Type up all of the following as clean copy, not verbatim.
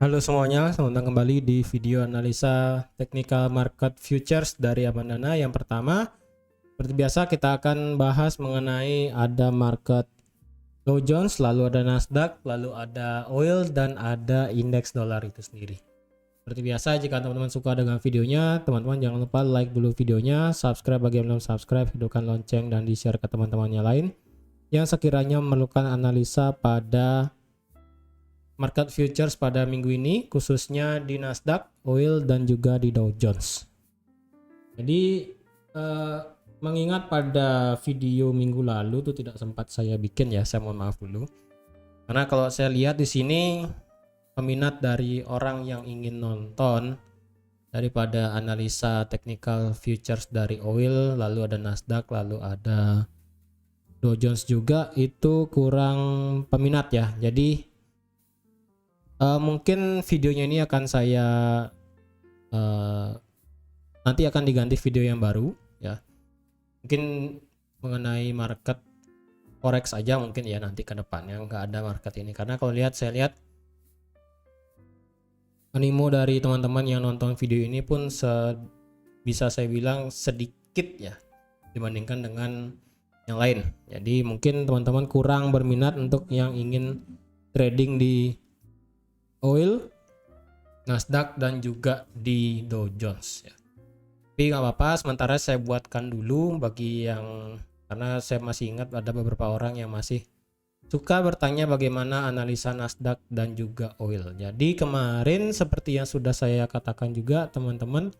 Halo semuanya, selamat datang kembali di video analisa technical market futures dari Abandana. Yang pertama, seperti biasa kita akan bahas mengenai ada market Dow Jones, lalu ada Nasdaq, lalu ada oil, dan ada indeks dolar itu sendiri. Seperti biasa, jika teman-teman suka dengan videonya, teman-teman jangan lupa like dulu videonya, subscribe bagi yang belum subscribe, hidupkan lonceng, dan di-share ke teman-temannya lain yang sekiranya memerlukan analisa pada market futures pada minggu ini, khususnya di Nasdaq, oil, dan juga di Dow Jones. Jadi mengingat pada video minggu lalu itu tidak sempat saya bikin ya, saya mohon maaf dulu. Karena kalau saya lihat di sini peminat dari orang yang ingin nonton daripada analisa technical futures dari oil, lalu ada Nasdaq, lalu ada Dow Jones juga, itu kurang peminat ya. Jadi mungkin videonya ini akan saya nanti akan diganti video yang baru ya, mungkin mengenai market forex aja mungkin ya, nanti ke depannya nggak ada market ini, karena kalau saya lihat animo dari teman-teman yang nonton video ini pun bisa saya bilang sedikit ya dibandingkan dengan yang lain. Jadi mungkin teman-teman kurang berminat untuk yang ingin trading di oil, Nasdaq, dan juga di Dow Jones ya. Tapi nggak apa-apa, sementara saya buatkan dulu bagi yang, karena saya masih ingat ada beberapa orang yang masih suka bertanya bagaimana analisa Nasdaq dan juga oil. Jadi kemarin seperti yang sudah saya katakan juga teman-teman,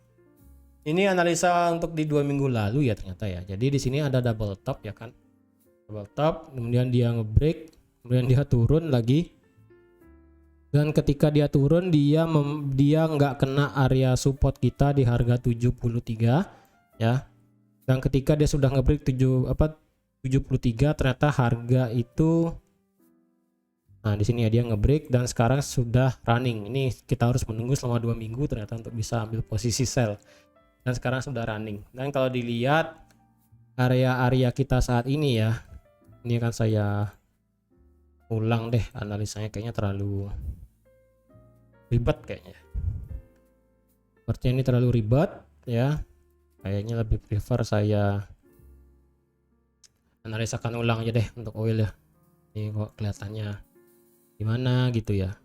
ini analisa untuk di 2 minggu lalu ya ternyata ya. Jadi di sini ada double top ya kan, double top, kemudian dia ngebreak, kemudian dia turun lagi. Dan ketika dia turun, dia nggak kena area support kita di harga 73 ya. Dan ketika dia sudah ngebreak 73, ternyata harga itu, nah di sini ya dia ngebreak dan sekarang sudah running. Ini kita harus menunggu selama 2 minggu ternyata untuk bisa ambil posisi sell. Dan sekarang sudah running. Dan kalau dilihat area-area kita saat ini ya, ini akan saya ulang deh analisanya, kayaknya terlalu ribet kayaknya. Sepertinya ini terlalu ribet ya. Kayaknya lebih prefer saya analisakan ulang aja deh untuk oil ya. Ini kok kelihatannya gimana gitu ya.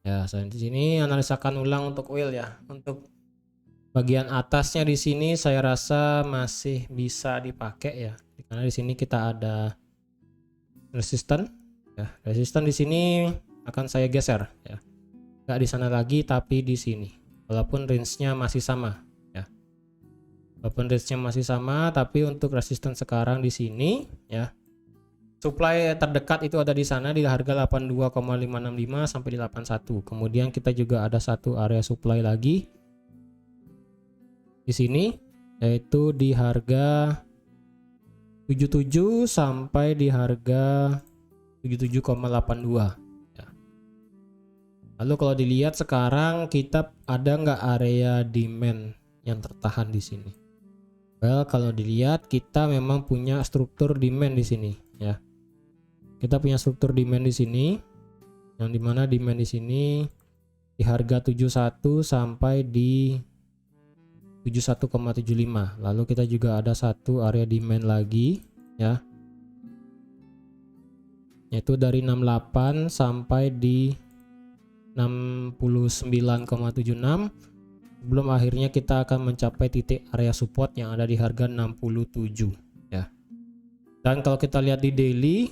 Ya, saya di sini analisakan ulang untuk oil ya. Untuk bagian atasnya di sini saya rasa masih bisa dipakai ya. Karena di sini kita ada resisten ya. Resisten di sini akan saya geser ya. Nggak di sana lagi tapi di sini. Walaupun range-nya masih sama ya. Walaupun range-nya masih sama, tapi untuk resisten sekarang di sini ya. Supply terdekat itu ada di sana di harga 82,565 sampai di 81. Kemudian kita juga ada satu area supply lagi di sini, yaitu di harga 77 sampai di harga 77,82 ya. Lalu kalau dilihat sekarang kita ada nggak area demand yang tertahan di sini? Well, kalau dilihat kita memang punya struktur demand di sini ya. Kita punya struktur demand di sini, yang dimana demand di sini di harga 71 sampai di 71,75. Lalu kita juga ada satu area demand lagi ya, yaitu dari 68 sampai di 69,76, sebelum akhirnya kita akan mencapai titik area support yang ada di harga 67 ya. Dan kalau kita lihat di daily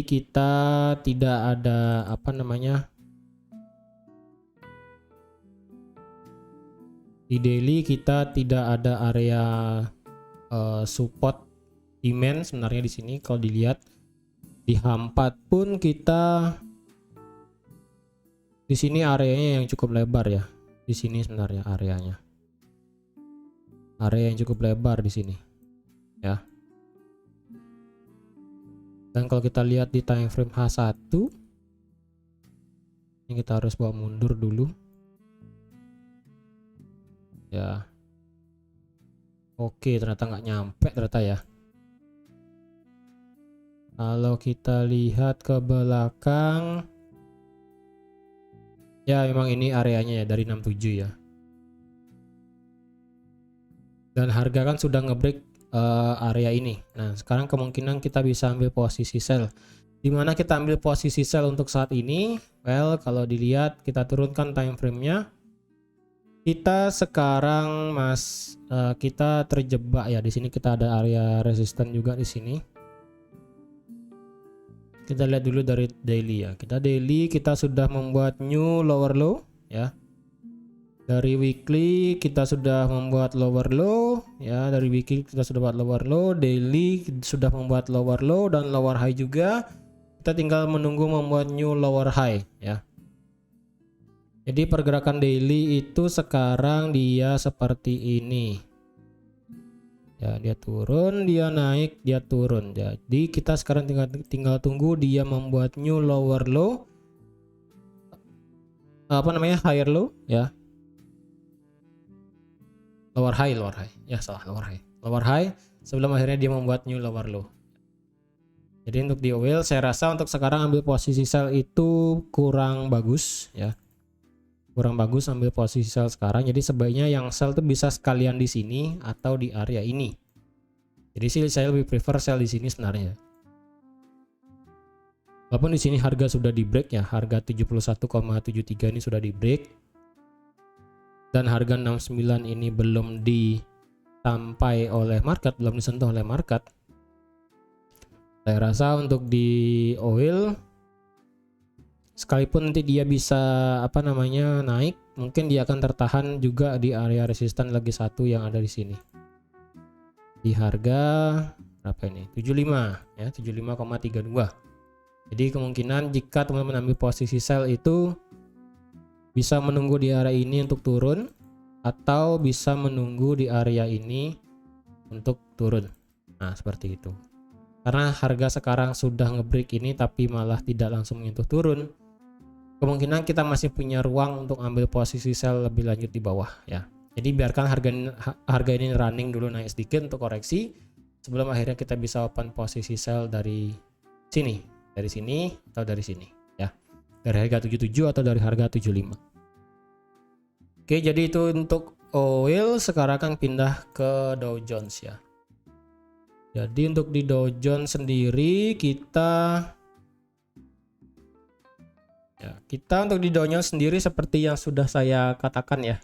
kita tidak ada di daily kita tidak ada area support demand sebenarnya di sini. Kalau dilihat di H4 pun kita di sini areanya yang cukup lebar ya. Di sini sebenarnya area yang cukup lebar di sini ya. Dan kalau kita lihat di time frame H1, ini kita harus bawa mundur dulu ya. Oke, ternyata nggak nyampe ternyata ya. Kalau kita lihat ke belakang, ya memang ini areanya ya dari 67 ya. Dan harga kan sudah ngebreak area ini. Nah, sekarang kemungkinan kita bisa ambil posisi sell. Dimana kita ambil posisi sell untuk saat ini? Well, kalau dilihat kita turunkan time frame-nya, kita sekarang kita terjebak ya di sini. Kita ada area resisten juga di sini. Kita lihat dulu dari daily ya. Kita daily kita sudah membuat new lower low ya. Dari weekly kita sudah membuat lower low ya, dari weekly kita sudah buat lower low, daily sudah membuat lower low dan lower high juga. Kita tinggal menunggu membuat new lower high ya. Jadi pergerakan daily itu sekarang dia seperti ini. Ya, dia turun, dia naik, dia turun. Jadi kita sekarang tinggal tunggu dia membuat new lower low. Higher low ya. Lower high ya, salah, lower high sebelum akhirnya dia membuat new lower low. Jadi untuk di oil saya rasa untuk sekarang ambil posisi sell itu kurang bagus ya, kurang bagus ambil posisi sell sekarang. Jadi sebaiknya yang sell tuh bisa sekalian di sini atau di area ini. Jadi sih saya lebih prefer sell di sini sebenarnya. Walaupun di sini harga sudah di break ya, harga 71,73 ini sudah di break. Dan harga 69 ini belum disampai oleh market, belum disentuh oleh market. Saya rasa untuk di oil, sekalipun nanti dia bisa naik, mungkin dia akan tertahan juga di area resisten lagi satu yang ada di sini. Di harga berapa ini? 75 ya, 75,32. Jadi kemungkinan jika teman-teman ambil posisi sell itu bisa menunggu di area ini untuk turun atau bisa menunggu di area ini untuk turun. Nah, seperti itu. Karena harga sekarang sudah ngebreak ini tapi malah tidak langsung menyentuh turun. Kemungkinan kita masih punya ruang untuk ambil posisi sell lebih lanjut di bawah ya. Jadi biarkan harga ini running dulu naik sedikit untuk koreksi sebelum akhirnya kita bisa open posisi sell dari sini, atau dari sini ya. Dari harga 77 atau dari harga 75. Oke, jadi itu untuk oil. Sekarang kan pindah ke Dow Jones ya. Jadi untuk di Dow Jones sendiri kita untuk di Dow Jones sendiri seperti yang sudah saya katakan ya.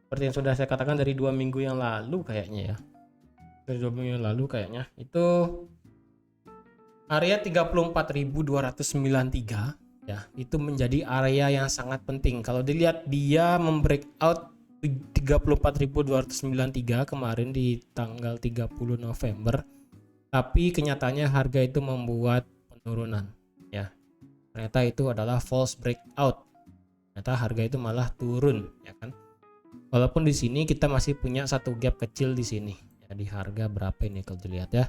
Seperti yang sudah saya katakan dari 2 minggu yang lalu kayaknya ya. Dari 2 minggu yang lalu kayaknya itu area 34.293 ya, itu menjadi area yang sangat penting. Kalau dilihat dia membreakout 34.293 kemarin di tanggal 30 November, tapi kenyataannya harga itu membuat penurunan ya. Ternyata itu adalah false breakout. Ternyata harga itu malah turun ya kan. Walaupun di sini kita masih punya satu gap kecil di sini. Ya, di harga berapa ini kalau dilihat ya.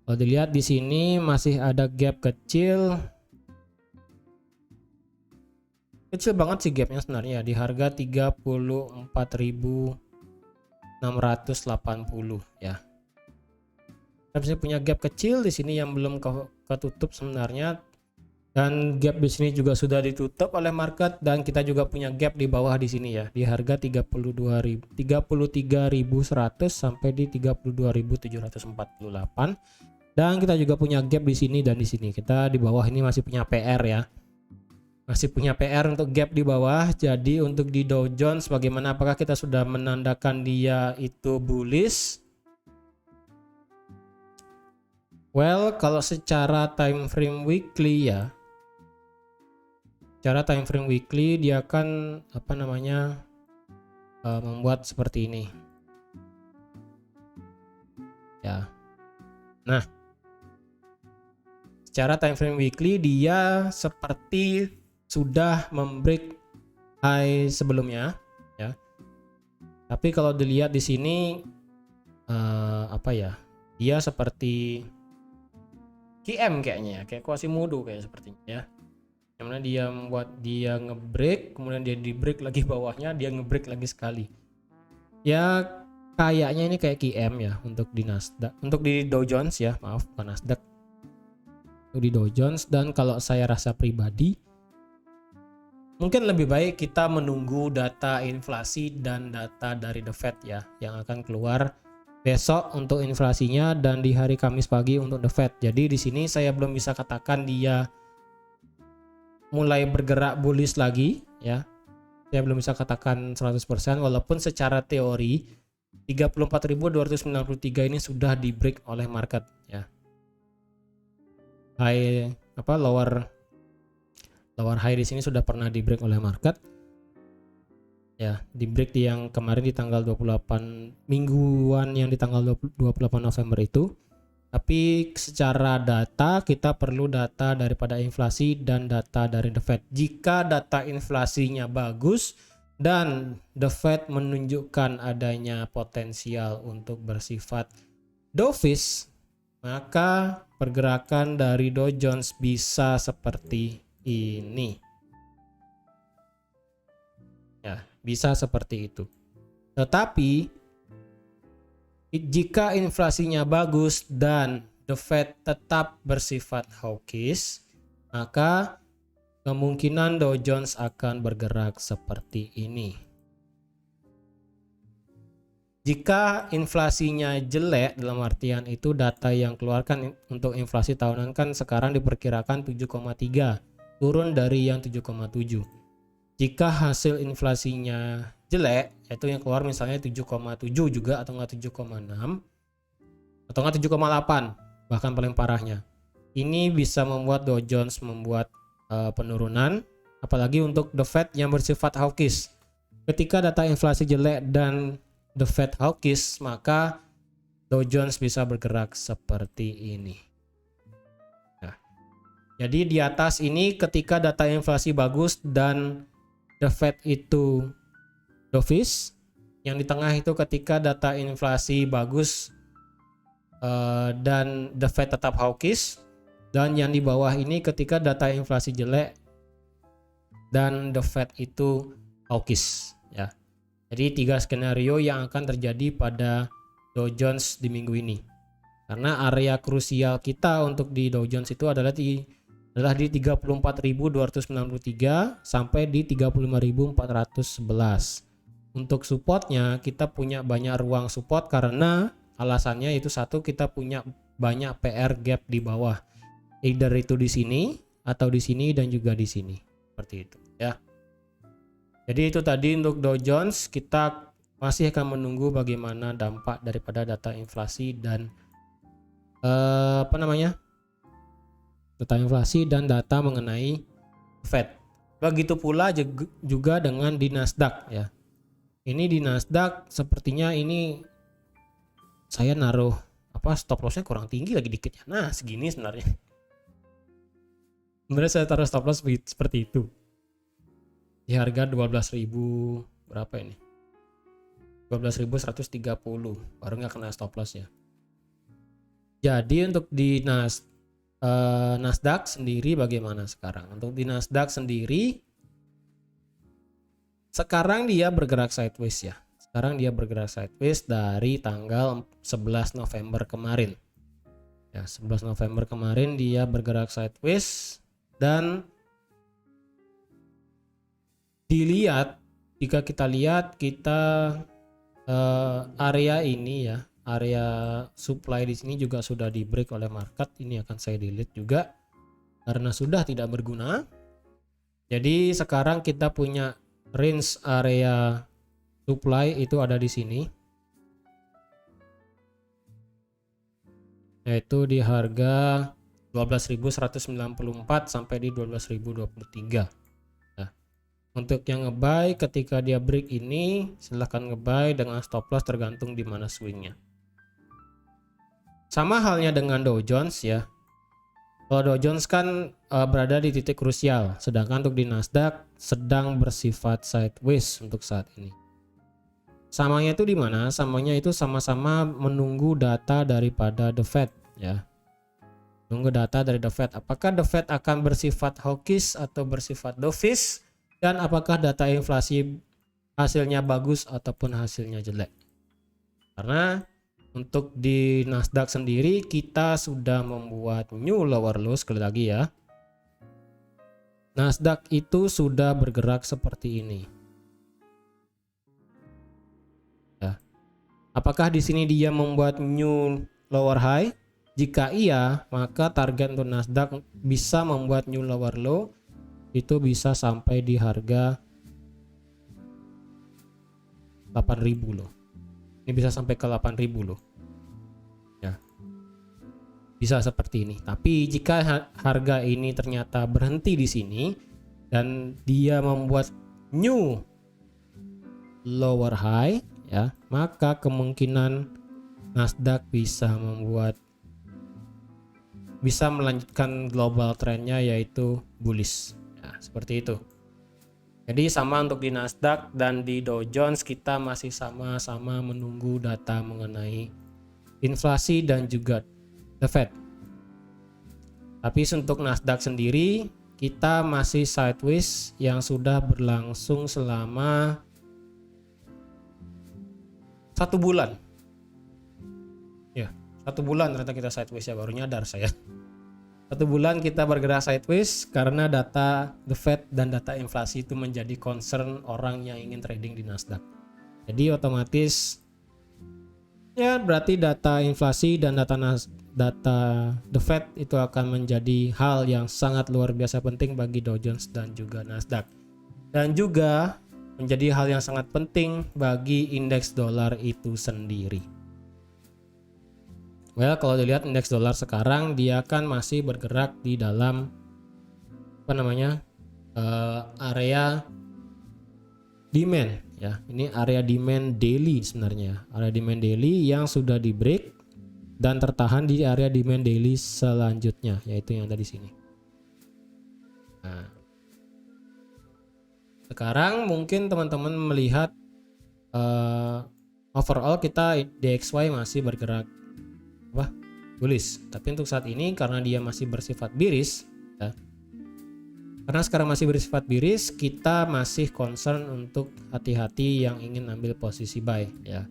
Kalau dilihat di sini masih ada gap kecil banget sih gapnya sebenarnya di harga 34.680 ya. Kita masih punya gap kecil di sini yang belum ketutup sebenarnya, dan gap di sini juga sudah ditutup oleh market, dan kita juga punya gap di bawah di sini ya di harga 33.100 sampai di 32.748, dan kita juga punya gap di sini dan di sini. Kita di bawah ini masih punya PR ya. Masih punya PR untuk gap di bawah. Jadi untuk di Dow Jones bagaimana, apakah kita sudah menandakan dia itu bullish? Well, kalau secara time frame weekly ya, secara time frame weekly dia akan membuat seperti ini ya. Nah, secara time frame weekly dia seperti sudah membreak high sebelumnya ya. Tapi kalau dilihat di sini dia seperti QM kayaknya, kayak Quasimodo kayak sepertinya ya. Yang mana dia membuat dia ngebreak, kemudian dia di break lagi bawahnya, dia ngebreak lagi sekali. Ya, kayaknya ini kayak QM ya untuk di Nasdaq, untuk di Dow Jones ya, maaf bukan Nasdaq, untuk di Dow Jones. Dan kalau saya rasa pribadi mungkin lebih baik kita menunggu data inflasi dan data dari The Fed ya, yang akan keluar besok untuk inflasinya dan di hari Kamis pagi untuk The Fed. Jadi di sini saya belum bisa katakan dia mulai bergerak bullish lagi ya. Saya belum bisa katakan 100% walaupun secara teori 34.293 ini sudah di break oleh market ya. Lower high di sini sudah pernah di break oleh market. Ya, di break yang kemarin di tanggal 28 mingguan yang di tanggal 28 November itu. Tapi secara data kita perlu data daripada inflasi dan data dari The Fed. Jika data inflasinya bagus dan The Fed menunjukkan adanya potensial untuk bersifat dovish, maka pergerakan dari Dow Jones bisa seperti ini. Ya, bisa seperti itu. Tetapi jika inflasinya bagus dan The Fed tetap bersifat hawkish, maka kemungkinan Dow Jones akan bergerak seperti ini. Jika inflasinya jelek, dalam artian itu data yang keluarkan untuk inflasi tahunan kan sekarang diperkirakan 7,3, turun dari yang 7,7. Jika hasil inflasinya jelek, yaitu yang keluar misalnya 7,7 juga atau enggak 7,6 atau enggak 7,8, bahkan paling parahnya. Ini bisa membuat Dow Jones membuat penurunan, apalagi untuk The Fed yang bersifat hawkish. Ketika data inflasi jelek dan The Fed hawkish, maka Dow Jones bisa bergerak seperti ini. Nah, jadi di atas ini ketika data inflasi bagus dan The Fed itu dovish, yang di tengah itu ketika data inflasi bagus dan The Fed tetap hawkish, dan yang di bawah ini ketika data inflasi jelek dan The Fed itu hawkish ya. Jadi 3 skenario yang akan terjadi pada Dow Jones di minggu ini. Karena area krusial kita untuk di Dow Jones itu adalah di 34.293 sampai di 35.411. Untuk supportnya kita punya banyak ruang support karena alasannya itu satu, kita punya banyak PR gap di bawah. Either itu di sini atau di sini dan juga di sini. Seperti itu ya. Jadi itu tadi untuk Dow Jones, kita masih akan menunggu bagaimana dampak daripada data inflasi dan data inflasi dan data mengenai Fed. Begitu pula juga dengan di Nasdaq ya. Ini di Nasdaq sepertinya ini saya naruh stop lossnya kurang tinggi lagi dikit ya. Nah segini sebenarnya. Sebenarnya saya taruh stop loss seperti itu. Di harga 12.000 berapa ini? 12.130 baru nggak kena stop loss ya. Jadi untuk di Nasdaq sendiri bagaimana sekarang? Untuk di Nasdaq sendiri sekarang dia bergerak sideways ya. Sekarang dia bergerak sideways dari tanggal 11 November kemarin. Ya, 11 November kemarin dia bergerak sideways dan dilihat, jika kita lihat area ini ya, area supply di sini juga sudah di break oleh market. Ini akan saya delete juga karena sudah tidak berguna. Jadi sekarang kita punya range area supply itu ada di sini, yaitu di harga 12.194 sampai di 12.023. Nah, untuk yang ngebuy ketika dia break ini silahkan ngebuy dengan stop loss tergantung di mana swingnya. Sama halnya dengan Dow Jones ya. Kalau Dow Jones kan berada di titik krusial, sedangkan untuk di Nasdaq sedang bersifat sideways untuk saat ini. Samanya itu di mana? Samanya itu sama-sama menunggu data daripada The Fed ya. Tunggu data dari The Fed. Apakah The Fed akan bersifat hawkish atau bersifat dovish, dan apakah data inflasi hasilnya bagus ataupun hasilnya jelek. Karena untuk di Nasdaq sendiri kita sudah membuat new lower low sekali lagi ya. Nasdaq itu sudah bergerak seperti ini. Ya. Apakah di sini dia membuat new lower high? Jika iya, maka target untuk Nasdaq bisa membuat new lower low, itu bisa sampai di harga 8.000 loh. Ini bisa sampai ke 8.000 loh. Ya. Bisa seperti ini. Tapi jika harga ini ternyata berhenti di sini dan dia membuat new lower high ya, maka kemungkinan Nasdaq bisa melanjutkan global trendnya yaitu bullish. Ya, seperti itu. Jadi sama untuk di Nasdaq dan di Dow Jones kita masih sama-sama menunggu data mengenai inflasi dan juga The Fed. Tapi untuk Nasdaq sendiri kita masih sideways yang sudah berlangsung selama 1 bulan. Ya, 1 bulan ternyata kita sideways ya, baru nyadar saya. 1 bulan kita bergerak sideways karena data The Fed dan data inflasi itu menjadi concern orang yang ingin trading di Nasdaq. Jadi otomatis ya berarti data inflasi dan data The Fed itu akan menjadi hal yang sangat luar biasa penting bagi Dow Jones dan juga Nasdaq. Dan juga menjadi hal yang sangat penting bagi indeks dolar itu sendiri. Well, kalau dilihat indeks dolar sekarang dia kan masih bergerak di dalam area demand ya. Ini area demand daily sebenarnya. Area demand daily yang sudah di break dan tertahan di area demand daily selanjutnya, yaitu yang ada di sini. Nah, sekarang mungkin teman-teman melihat overall kita DXY masih bergerak bullish, tapi untuk saat ini karena dia masih bersifat bearish ya, karena sekarang masih bersifat bearish, kita masih concern untuk hati-hati yang ingin ambil posisi buy ya.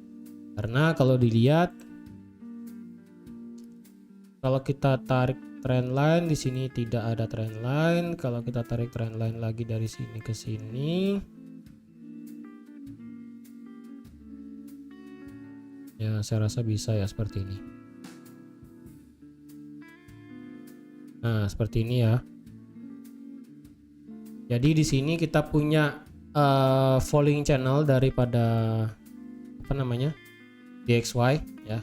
Karena kalau dilihat, kalau kita tarik trend line di sini tidak ada trend line. Kalau kita tarik trend line lagi dari sini ke sini ya, saya rasa bisa ya seperti ini. Nah, seperti ini ya. Jadi di sini kita punya falling channel daripada DXY ya.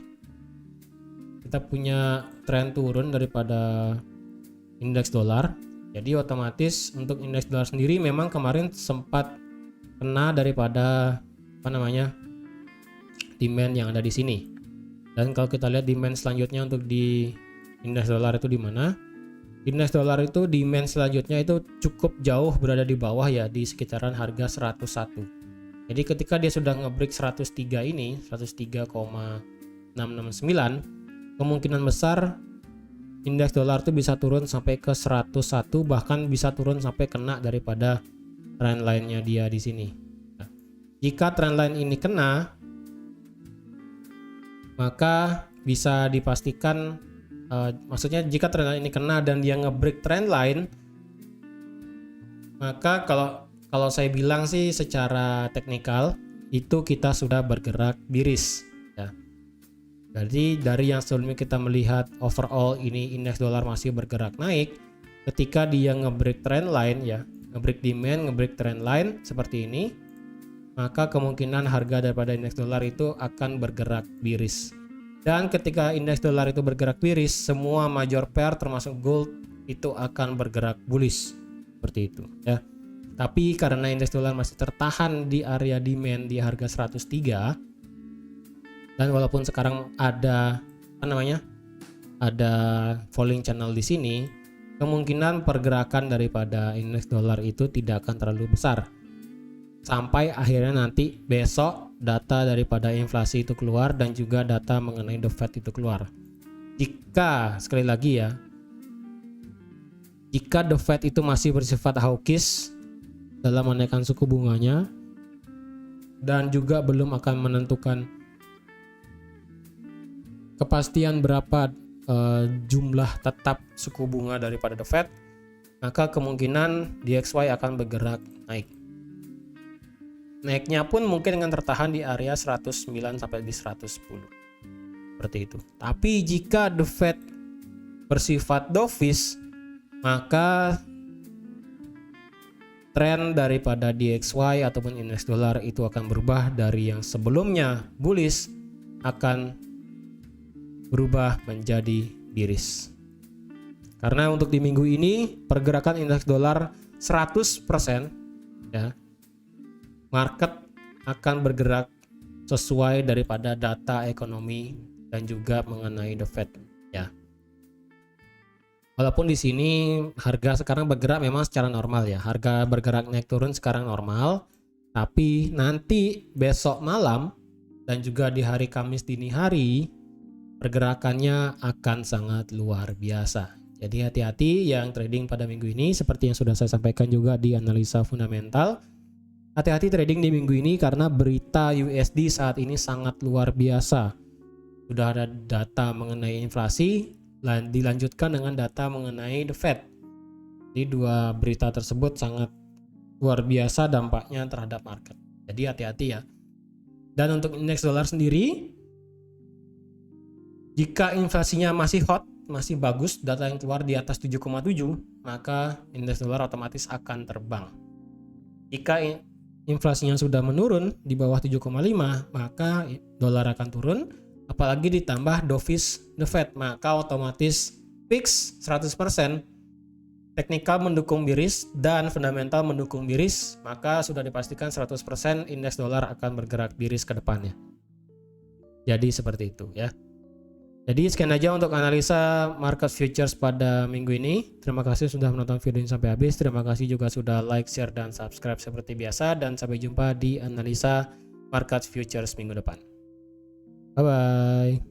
Kita punya tren turun daripada indeks dolar. Jadi otomatis untuk indeks dolar sendiri memang kemarin sempat kena daripada demand yang ada di sini. Dan kalau kita lihat demand selanjutnya untuk di indeks dolar itu di mana? Indeks dolar itu demand selanjutnya itu cukup jauh berada di bawah ya, di sekitaran harga 101. Jadi ketika dia sudah ngebreak 103 ini, 103,669, kemungkinan besar indeks dolar itu bisa turun sampai ke 101, bahkan bisa turun sampai kena daripada trend line-nya dia di sini. Nah, jika trend line ini kena, maka bisa dipastikan maksudnya jika trend line ini kena dan dia nge-break trend line, maka kalau saya bilang sih secara teknikal itu kita sudah bergerak bearish ya. Jadi dari yang sebelumnya kita melihat overall ini indeks dolar masih bergerak naik, ketika dia nge-break trend line ya, nge-break demand, nge-break trend line seperti ini, maka kemungkinan harga daripada indeks dolar itu akan bergerak bearish. Dan ketika indeks dolar itu bergerak bearish, semua major pair termasuk gold itu akan bergerak bullish seperti itu ya. Tapi karena indeks dolar masih tertahan di area demand di harga 103, dan walaupun sekarang ada ada falling channel di sini, kemungkinan pergerakan daripada indeks dolar itu tidak akan terlalu besar sampai akhirnya nanti besok data daripada inflasi itu keluar dan juga data mengenai The Fed itu keluar. Jika sekali lagi ya, jika The Fed itu masih bersifat hawkish dalam menaikkan suku bunganya dan juga belum akan menentukan kepastian berapa jumlah tetap suku bunga daripada The Fed, maka kemungkinan DXY akan bergerak naik. Naiknya pun mungkin dengan tertahan di area 109 sampai di 110. Seperti itu. Tapi jika The Fed bersifat dovish, maka tren daripada DXY ataupun indeks dolar itu akan berubah dari yang sebelumnya bullish akan berubah menjadi bearish. Karena untuk di minggu ini pergerakan indeks dolar 100% ya, market akan bergerak sesuai daripada data ekonomi dan juga mengenai The Fed ya. Walaupun di sini harga sekarang bergerak memang secara normal ya, harga bergerak naik turun sekarang normal, tapi nanti besok malam dan juga di hari Kamis dini hari pergerakannya akan sangat luar biasa. Jadi hati-hati yang trading pada minggu ini, seperti yang sudah saya sampaikan juga di analisa fundamental. Hati-hati trading di minggu ini karena berita USD saat ini sangat luar biasa. Sudah ada data mengenai inflasi, dilanjutkan dengan data mengenai The Fed. Jadi dua berita tersebut sangat luar biasa dampaknya terhadap market. Jadi hati-hati ya. Dan untuk indeks dolar sendiri, jika inflasinya masih hot, masih bagus, data yang keluar di atas 7,7, maka indeks dolar otomatis akan terbang. Jika inflasinya sudah menurun di bawah 7,5, maka dolar akan turun. Apalagi ditambah dovish The Fed, maka otomatis fix 100%. Teknikal mendukung bearish dan fundamental mendukung bearish, maka sudah dipastikan 100% indeks dolar akan bergerak bearish ke depannya. Jadi seperti itu ya. Jadi sekian aja untuk analisa market futures pada minggu ini. Terima kasih sudah menonton video ini sampai habis. Terima kasih juga sudah like, share, dan subscribe seperti biasa. Dan sampai jumpa di analisa market futures minggu depan. Bye-bye.